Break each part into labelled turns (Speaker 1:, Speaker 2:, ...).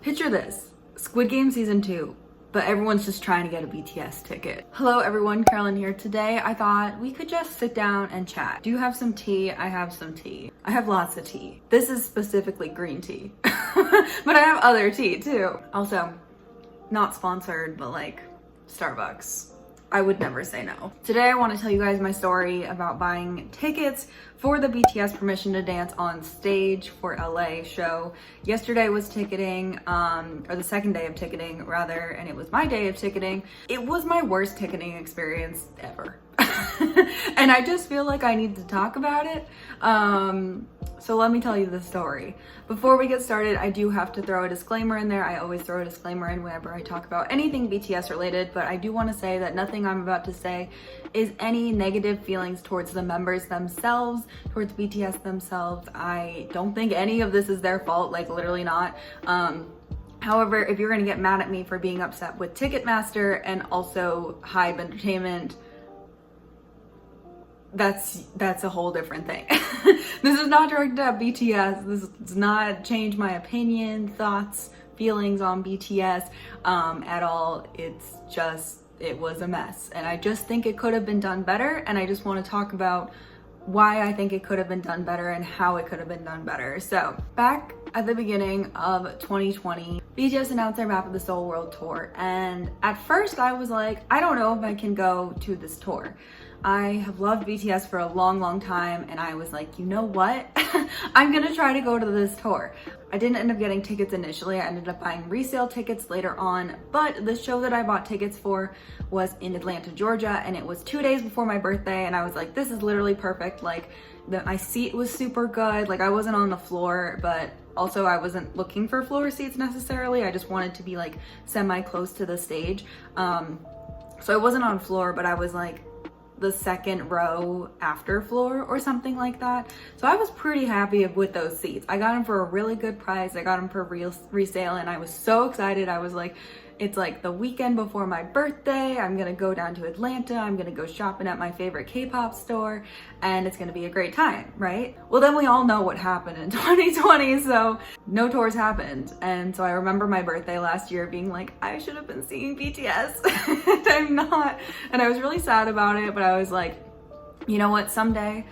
Speaker 1: Picture this, Squid Game Season 2, but everyone's just trying to get a BTS ticket. Hello everyone, Carolyn here. Today I thought we could just sit down and chat. Do you have some tea? I have some tea. I have lots of tea. This is specifically green tea, but I have other tea too. Also, not sponsored, but like Starbucks. I would never say no. Today I want to tell you guys my story about buying tickets for the BTS Permission to Dance on Stage for LA show. Yesterday was ticketing, or the second day of ticketing rather, and it was my day of ticketing. It was my worst ticketing experience ever. And I just feel like I need to talk about it. So let me tell you the story. Before we get started, I do have to throw a disclaimer in there. I always throw a disclaimer in whenever I talk about anything BTS related, but I do want to say that nothing I'm about to say is any negative feelings towards the members themselves, towards BTS themselves. I don't think any of this is their fault, like literally not. However, if you're gonna get mad at me for being upset with Ticketmaster and also Hybe Entertainment, that's a whole different thing. This is not directed at BTS. This does not change my opinion, thoughts, feelings on BTS at all. It's just, it was a mess. And I just think it could have been done better. And I just want to talk about why I think it could have been done better and how it could have been done better. So back at the beginning of 2020, BTS announced their Map of the Soul World Tour. And at first I was like, I don't know if I can go to this tour. I have loved BTS for a long time, and I was like, you know what? I'm gonna try to go to this tour. I didn't end up getting tickets initially. I ended up buying resale tickets later on, but the show that I bought tickets for was in Atlanta, Georgia, and it was 2 days before my birthday, and I was like, this is literally perfect. Like, my seat was super good. Like, I wasn't on the floor, but also I wasn't looking for floor seats necessarily. I just wanted to be like semi-close to the stage. So I wasn't on floor, but I was like the second row after floor or something like that. So I was pretty happy with those seats. I got them for a really good price. I got them for resale, and I was so excited. I was like, it's like the weekend before my birthday. I'm gonna go down to Atlanta. I'm gonna go shopping at my favorite K-pop store, and it's gonna be a great time, right? Well, then we all know what happened in 2020, so no tours happened. And so I remember my birthday last year being like, I should have been seeing BTS, and I'm not. And I was really sad about it, but I was like, you know what, someday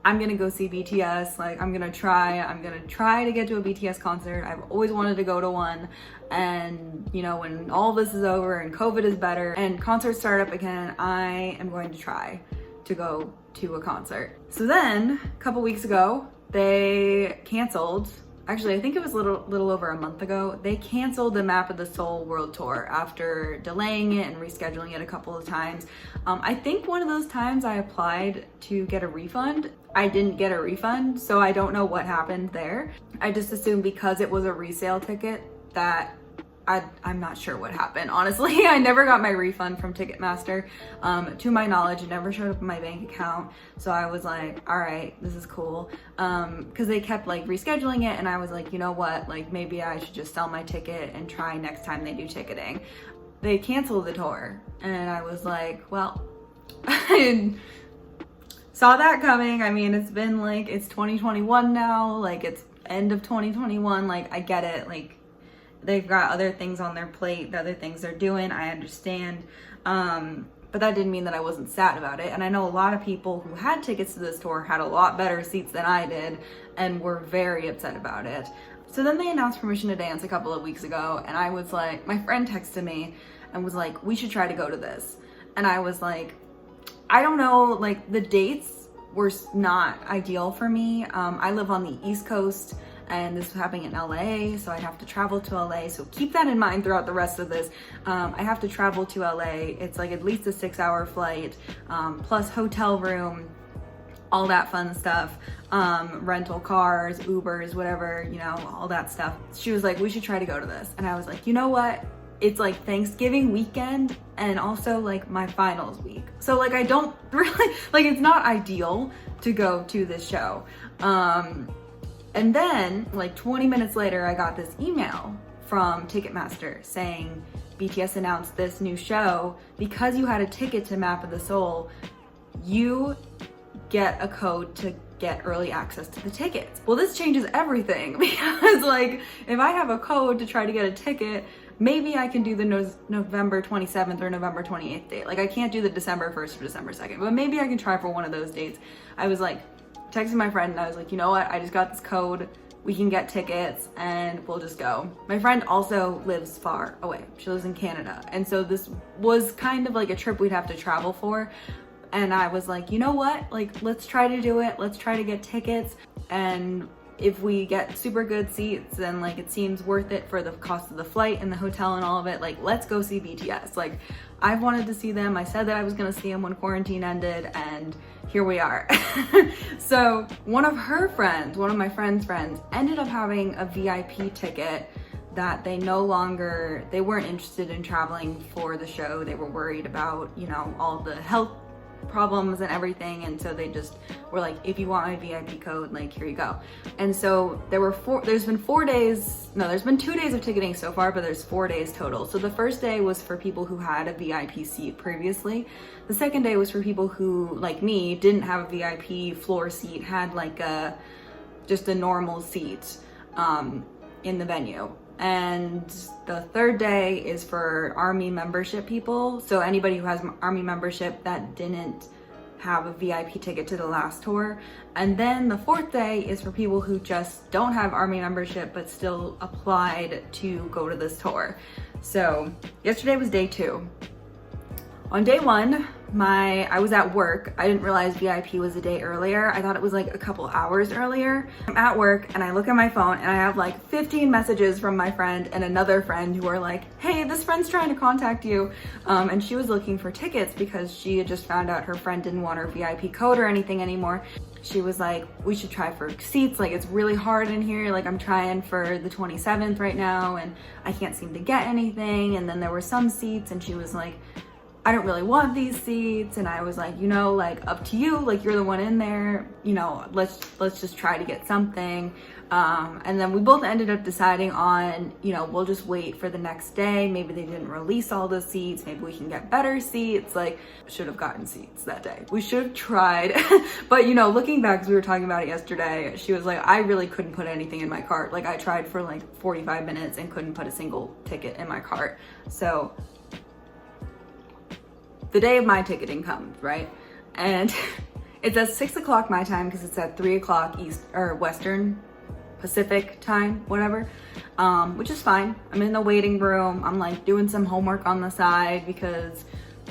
Speaker 1: I'm gonna go see BTS. Like, I'm gonna try to get to a BTS concert. I've always wanted to go to one. And you know, when all this is over and COVID is better and concerts start up again, I am going to try to go to a concert. So then a couple weeks ago, they canceled. Actually, I think it was a little over a month ago, they canceled the Map of the Soul World Tour after delaying it and rescheduling it a couple of times. I think one of those times I applied to get a refund. I didn't get a refund, so I don't know what happened there. I just assumed because it was a resale ticket that I'm not sure what happened. Honestly, I never got my refund from Ticketmaster. To my knowledge, it never showed up in my bank account. So I was like, all right, this is cool. Cause they kept like rescheduling it, and I was like, you know what? Like, maybe I should just sell my ticket and try next time they do ticketing. They canceled the tour, and I was like, well, I saw that coming. I mean, it's been like, it's 2021 now, like it's end of 2021. Like, I get it. Like, they've got other things on their plate, the other things they're doing, I understand. But that didn't mean that I wasn't sad about it. And I know a lot of people who had tickets to this tour had a lot better seats than I did and were very upset about it. So then they announced Permission to Dance a couple of weeks ago, and I was like, my friend texted me and was like, we should try to go to this. And I was like, I don't know, like the dates were not ideal for me. I live on the East Coast, and this was happening in LA, so I'd have to travel to LA. So keep that in mind throughout the rest of this. I have to travel to LA. It's like at least a 6-hour flight, plus hotel room, all that fun stuff, rental cars, Ubers, whatever, you know, all that stuff. She was like, we should try to go to this. And I was like, you know what? It's like Thanksgiving weekend and also like my finals week. So like, I don't really, like, it's not ideal to go to this show. And then like 20 minutes later, I got this email from Ticketmaster saying BTS announced this new show. Because you had a ticket to Map of the Soul, you get a code to get early access to the tickets. Well, this changes everything because like if I have a code to try to get a ticket, maybe I can do the November 27th or November 28th date. Like I can't do the December 1st or December 2nd, but maybe I can try for one of those dates. I was like texting my friend and I was like, you know what? I just got this code. We can get tickets and we'll just go. My friend also lives far away. She lives in Canada. And so this was kind of like a trip we'd have to travel for. And I was like, you know what? Like, let's try to do it. Let's try to get tickets. And if we get super good seats and like it seems worth it for the cost of the flight and the hotel and all of it, like let's go see BTS. Like I've wanted to see them. I said that I was gonna see them when quarantine ended and here we are. So one of my friend's friends ended up having a VIP ticket that they weren't interested in traveling for the show. They were worried about, you know, all the health problems and everything, and so they just were like, if you want my VIP code, like here you go. And so there's been 2 days of ticketing so far, but there's 4 days total. So the first day was for people who had a VIP seat previously. The second day was for people who, like me, didn't have a VIP floor seat, had like just a normal seat in the venue. And the third day is for Army membership people. So anybody who has Army membership that didn't have a VIP ticket to the last tour. And then the fourth day is for people who just don't have Army membership but still applied to go to this tour. So yesterday was day 2. On day 1, I was at work. I didn't realize VIP was a day earlier. I thought it was like a couple hours earlier. I'm at work and I look at my phone and I have like 15 messages from my friend and another friend who are like, hey, this friend's trying to contact you. And she was looking for tickets because she had just found out her friend didn't want her VIP code or anything anymore. She was like, we should try for seats. Like it's really hard in here. Like I'm trying for the 27th right now and I can't seem to get anything. And then there were some seats and she was like, I don't really want these seats. And I was like, you know, like up to you, like you're the one in there, you know, let's just try to get something. And then we both ended up deciding on, you know, we'll just wait for the next day. Maybe they didn't release all the seats. Maybe we can get better seats. Like should have gotten seats that day. We should have tried. But you know, looking back, 'cause we were talking about it yesterday, she was like, I really couldn't put anything in my cart. Like I tried for like 45 minutes and couldn't put a single ticket in my cart. So the day of my ticketing comes, right? And it's at 6 o'clock my time because it's at 3 o'clock East or Western Pacific time, whatever, which is fine. I'm in the waiting room. I'm like doing some homework on the side because,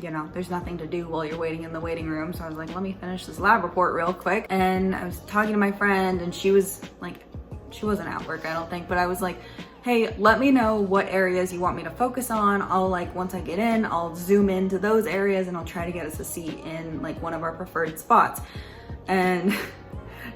Speaker 1: you know, there's nothing to do while you're waiting in the waiting room. So I was like, let me finish this lab report real quick. And I was talking to my friend and she was like, she wasn't at work, I don't think, but I was like, hey, let me know what areas you want me to focus on. I'll like, once I get in, I'll zoom into those areas and I'll try to get us a seat in like one of our preferred spots. And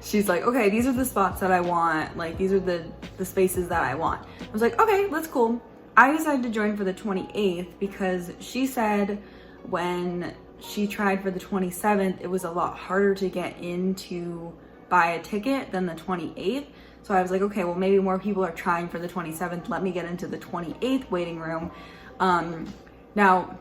Speaker 1: she's like, okay, these are the spots that I want. Like, these are the spaces that I want. I was like, okay, that's cool. I decided to join for the 28th because she said when she tried for the 27th, it was a lot harder to get in to buy a ticket than the 28th. So I was like, okay, well, maybe more people are trying for the 27th. Let me get into the 28th waiting room. Now,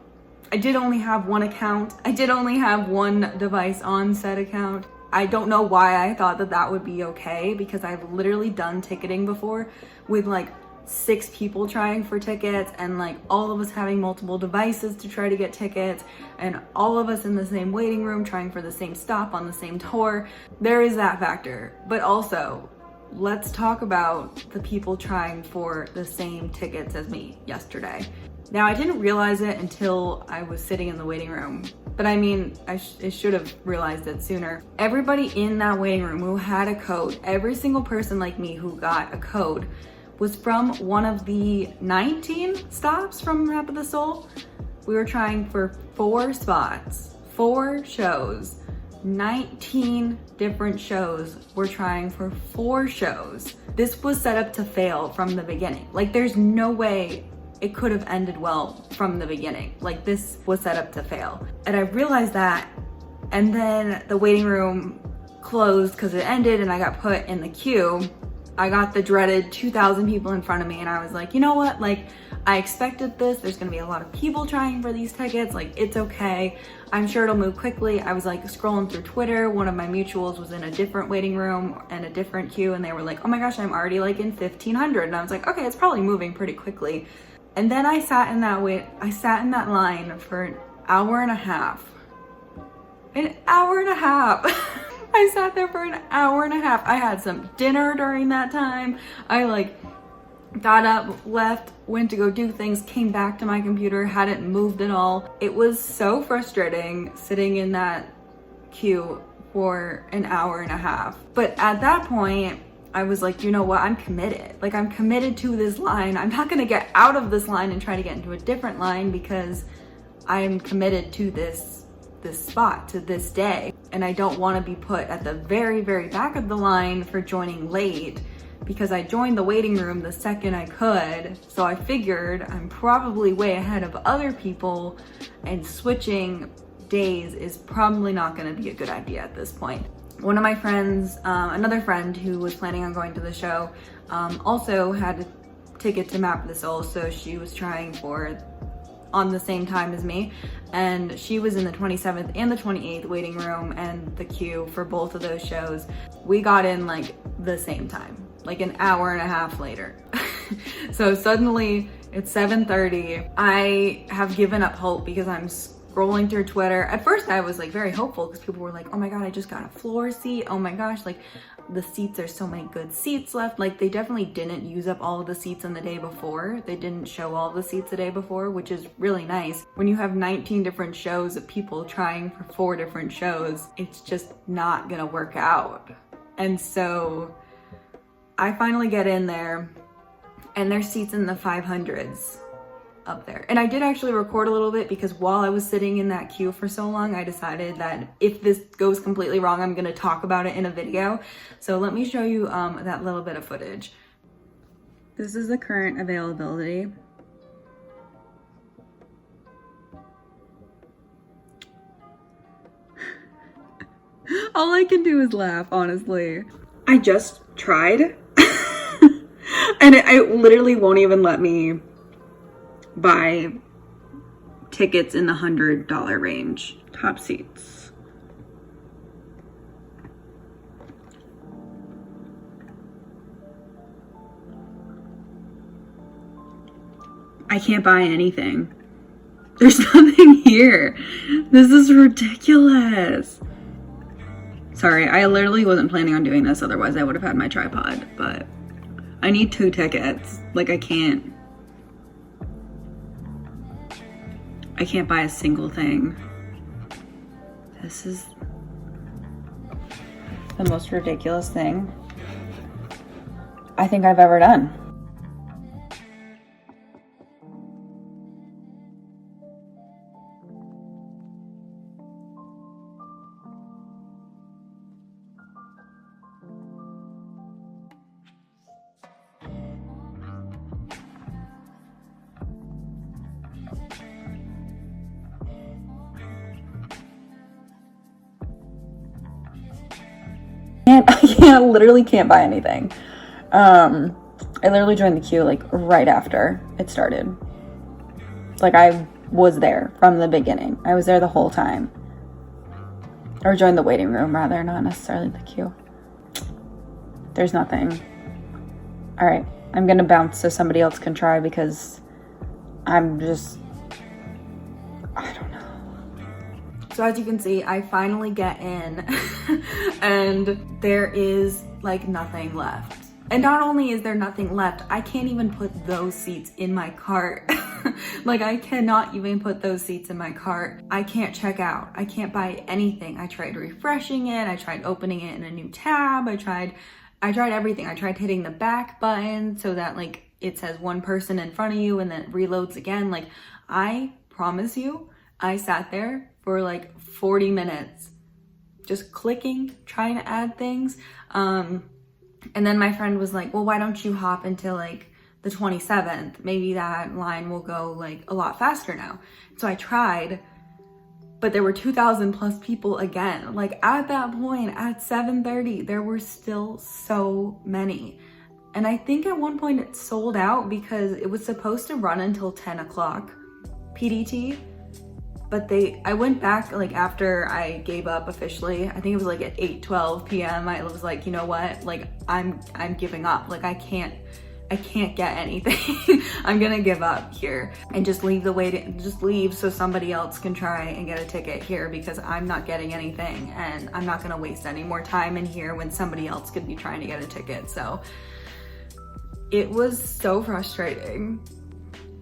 Speaker 1: I did only have one account. I did only have one device on said account. I don't know why I thought that that would be okay because I've literally done ticketing before with like 6 people trying for tickets and like all of us having multiple devices to try to get tickets and all of us in the same waiting room trying for the same stop on the same tour. There is that factor, but also let's talk about the people trying for the same tickets as me yesterday. Now, I didn't realize it until I was sitting in the waiting room, but I mean, I should have realized it sooner. Everybody in that waiting room who had a code, every single person like me who got a code was from one of the 19 stops from Map of the Soul. We were trying for 4 spots, 4 shows, 19 different shows. We're trying for 4 shows. This was set up to fail from the beginning. Like, there's no way it could have ended well from the beginning. Like, this was set up to fail. And I realized that, and then the waiting room closed because it ended and I got put in the queue. I got the dreaded 2,000 people in front of me, and I was like, you know what? Like, I expected this. There's gonna be a lot of people trying for these tickets. Like, it's okay. I'm sure it'll move quickly. I was like scrolling through Twitter. One of my mutuals was in a different waiting room and a different queue, and they were like, oh my gosh, I'm already like in 1,500. And I was like, okay, it's probably moving pretty quickly. And then I sat in that line for an hour and a half. An hour and a half. I sat there for an hour and a half. I had some dinner during that time. I like got up, left, went to go do things, came back to my computer, hadn't moved at all. It was so frustrating sitting in that queue for an hour and a half. But at that point, I was like, you know what? I'm committed. Like, I'm committed to this line. I'm not gonna get out of this line and try to get into a different line because I'm committed to this spot, to this day. And I don't want to be put at the very, very back of the line for joining late, because I joined the waiting room the second I could. So I figured I'm probably way ahead of other people, and switching days is probably not going to be a good idea at this point. One of my friends, another friend who was planning on going to the show, also had a ticket to Map of the Soul, so she was trying for on the same time as me, and she was in the 27th and the 28th waiting room and the queue for both of those shows. We got in like the same time, like an hour and a half later. So suddenly it's 7:30. I have given up hope because I'm scrolling through Twitter. At first I was like very hopeful because people were like, oh my god, I just got a floor seat. Oh my gosh, like the seats, there's so many good seats left. Like, they definitely didn't use up all of the seats on the day before. They didn't show all the seats the day before, which is really nice. When you have 19 different shows of people trying for 4 different shows, it's just not gonna work out. And so I finally get in there, and there's seats in the 500s up there. And I did actually record a little bit because while I was sitting in that queue for so long, I decided that if this goes completely wrong, I'm gonna talk about it in a video. So let me show you that little bit of footage. This is the current availability. All I can do is laugh, honestly. I just tried and it literally won't even let me buy tickets in the $100 range. Top seats. I can't buy anything. There's nothing here. This is ridiculous. Sorry, I literally wasn't planning on doing this, otherwise I would have had my tripod, but I need 2 tickets. Like, I can't buy a single thing. This is the most ridiculous thing I think I've ever done. I literally can't buy anything. I literally joined the queue like right after it started. Like, I was there from the beginning. I was there the whole time. Or joined the waiting room rather, not necessarily the queue. There's nothing. All right, I'm gonna bounce so somebody else can try because I'm just, I don't know. So as you can see, I finally get in and there is like nothing left. And not only is there nothing left, I can't even put those seats in my cart. Like, I cannot even put those seats in my cart. I can't check out. I can't buy anything. I tried refreshing it. I tried opening it in a new tab. I tried everything. I tried hitting the back button so that like it says one person in front of you and then it reloads again. Like, I promise you, I sat there for like 40 minutes just clicking, trying to add things. And then my friend was like, well, why don't you hop into like the 27th? Maybe that line will go like a lot faster now. So I tried, but there were 2,000 plus people again. Like, at that point, at 7:30, there were still so many. And I think at one point it sold out because it was supposed to run until 10 o'clock PDT. But I went back like after I gave up officially. I think it was like at 8:12 p.m. I was like, you know what? Like I'm giving up. Like I can't get anything. I'm gonna give up here and just leave just leave so somebody else can try and get a ticket here, because I'm not getting anything and I'm not gonna waste any more time in here when somebody else could be trying to get a ticket. So it was so frustrating.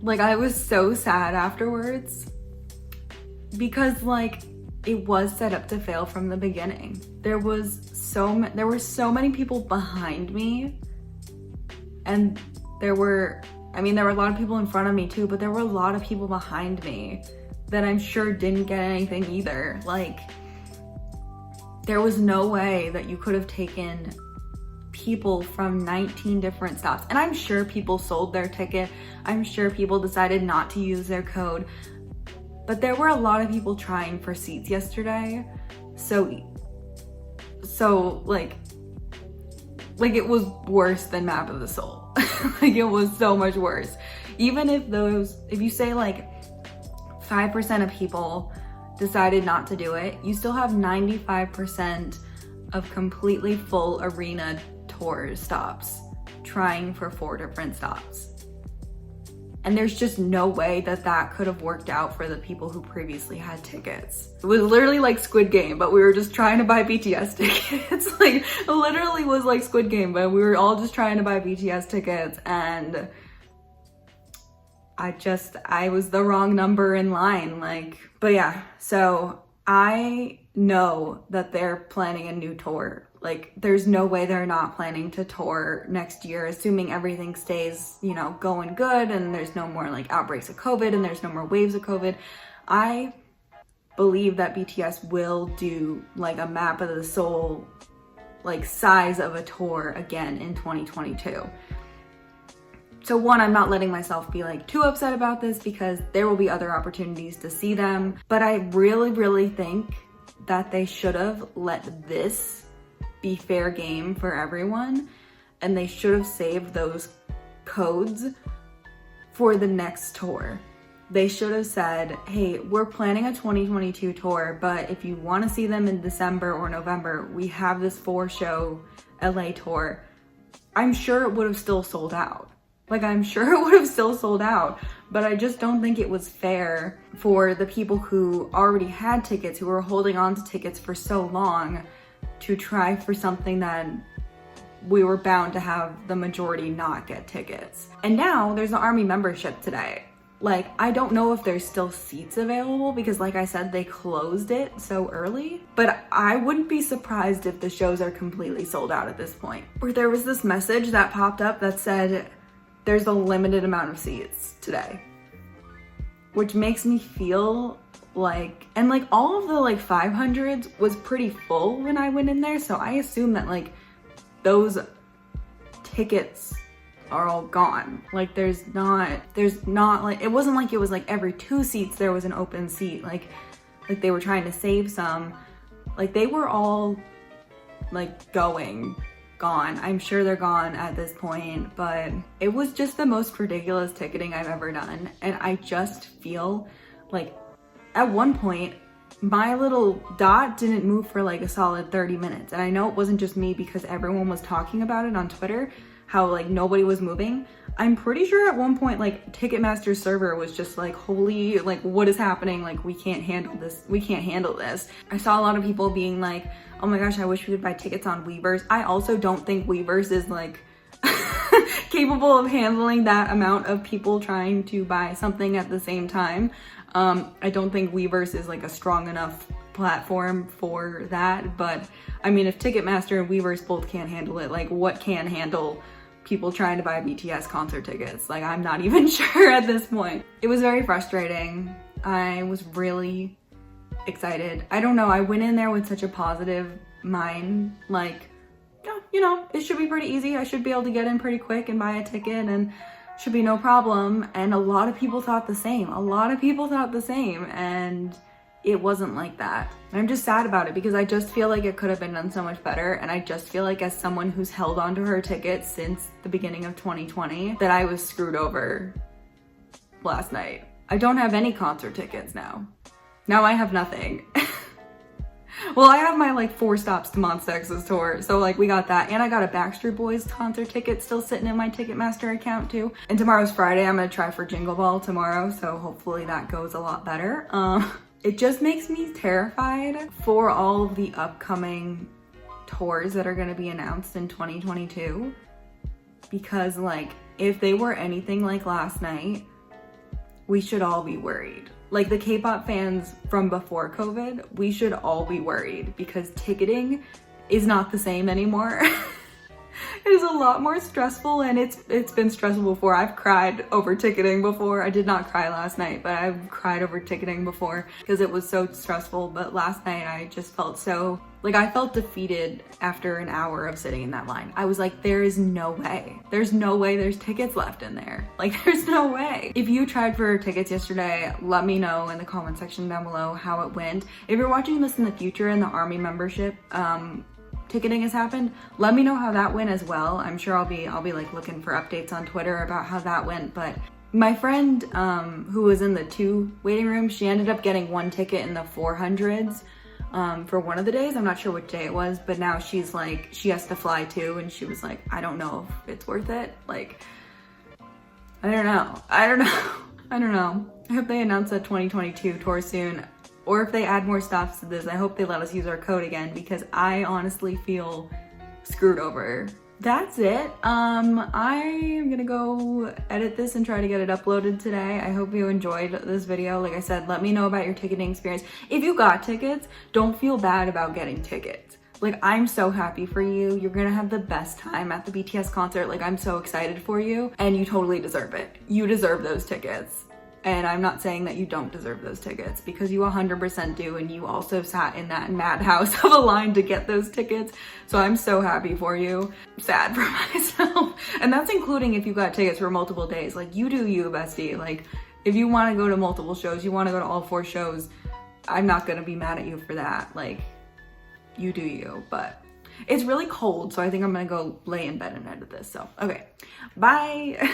Speaker 1: Like I was so sad afterwards, because like it was set up to fail from the beginning. There were so many people behind me, and there were a lot of people in front of me too, but there were a lot of people behind me that I'm sure didn't get anything either. Like there was no way that you could have taken people from 19 different stops. And I'm sure people sold their ticket. I'm sure people decided not to use their code. But there were a lot of people trying for seats yesterday. So like it was worse than Map of the Soul. Like it was so much worse. Even if you say like 5% of people decided not to do it, you still have 95% of completely full arena tour stops trying for 4 different stops. And there's just no way that could have worked out for the people who previously had tickets. It was literally like Squid Game, but we were just trying to buy BTS tickets. Like it literally was like Squid Game, but we were all just trying to buy BTS tickets, and I was the wrong number in line. But yeah, so I know that they're planning a new tour. Like there's no way they're not planning to tour next year, assuming everything stays, going good and there's no more like outbreaks of COVID and there's no more waves of COVID. I believe that BTS will do like a Map of the Soul, like size of a tour again in 2022. So one, I'm not letting myself be like too upset about this because there will be other opportunities to see them. But I really, really think that they should have let this be fair game for everyone, and they should have saved those codes for the next tour. They should have said, hey, we're planning a 2022 tour, but if you want to see them in December or November, we have this 4-show LA tour. I'm sure it would have still sold out. But I just don't think it was fair for the people who already had tickets, who were holding on to tickets for so long, to try for something that we were bound to have the majority not get tickets. And now there's an ARMY membership today. Like, I don't know if there's still seats available because like I said, they closed it so early, but I wouldn't be surprised if the shows are completely sold out at this point. Or there was this message that popped up that said, there's a limited amount of seats today, which makes me feel like, and like all of the like 500s was pretty full when I went in there. So I assume that like those tickets are all gone. Like there's not like, it wasn't like it was like every 2 seats there was an open seat. Like they were trying to save some. Like they were all like gone. I'm sure they're gone at this point, but it was just the most ridiculous ticketing I've ever done. And I just feel like at one point, my little dot didn't move for like a solid 30 minutes. And I know it wasn't just me because everyone was talking about it on Twitter, how like nobody was moving. I'm pretty sure at one point, like Ticketmaster's server was just like, holy, like what is happening? Like we can't handle this. I saw a lot of people being like, oh my gosh, I wish we could buy tickets on Weverse. I also don't think Weverse is like capable of handling that amount of people trying to buy something at the same time. I don't think Weverse is like a strong enough platform for that, but I mean, if Ticketmaster and Weverse both can't handle it, like what can handle people trying to buy BTS concert tickets? Like, I'm not even sure at this point. It was very frustrating. I was really excited. I don't know, I went in there with such a positive mind, like, it should be pretty easy. I should be able to get in pretty quick and buy a ticket and should be no problem. And a lot of people thought the same. And it wasn't like that. And I'm just sad about it because I just feel like it could have been done so much better. And I just feel like as someone who's held onto her tickets since the beginning of 2020, that I was screwed over last night. I don't have any concert tickets now. Now I have nothing. Well, I have my like 4 stops to Monsta X's tour, so like we got that, and I got a Backstreet Boys concert ticket still sitting in my Ticketmaster account too. And tomorrow's Friday, I'm gonna try for Jingle Ball tomorrow, so hopefully that goes a lot better. It just makes me terrified for all of the upcoming tours that are gonna be announced in 2022, because like if they were anything like last night, we should all be worried. Like the K-pop fans from before COVID, we should all be worried because ticketing is not the same anymore. It is a lot more stressful, and it's been stressful before. I've cried over ticketing before. I did not cry last night, but I've cried over ticketing before because it was so stressful. But last night I just felt so, like I felt defeated after an hour of sitting in that line. I was like, there is no way. There's no way there's tickets left in there. Like there's no way. If you tried for tickets yesterday, let me know in the comment section down below how it went. If you're watching this in the future and the Army membership, ticketing has happened, let me know how that went as well. I'm sure I'll be like looking for updates on Twitter about how that went. But my friend who was in the 2 waiting rooms, she ended up getting 1 ticket in the 400s for one of the days. I'm not sure which day it was, but now she's like, she has to fly too, and she was like, I don't know if it's worth it. Like, I don't know. I hope they announce a 2022 tour soon. Or if they add more stops to this, I hope they let us use our code again because I honestly feel screwed over. That's it. I am gonna go edit this and try to get it uploaded today. I hope you enjoyed this video. Like I said, let me know about your ticketing experience. If you got tickets, don't feel bad about getting tickets. Like, I'm so happy for you. You're gonna have the best time at the BTS concert. Like, I'm so excited for you, and you totally deserve it. You deserve those tickets. And I'm not saying that you don't deserve those tickets, because you 100% do, and you also sat in that madhouse of a line to get those tickets. So I'm so happy for you. Sad for myself. And that's including if you got tickets for multiple days. Like, you do you, bestie. Like, if you want to go to multiple shows, you want to go to all 4 shows, I'm not gonna be mad at you for that. Like, you do you. But it's really cold, so I think I'm gonna go lay in bed and edit this. So, okay, bye.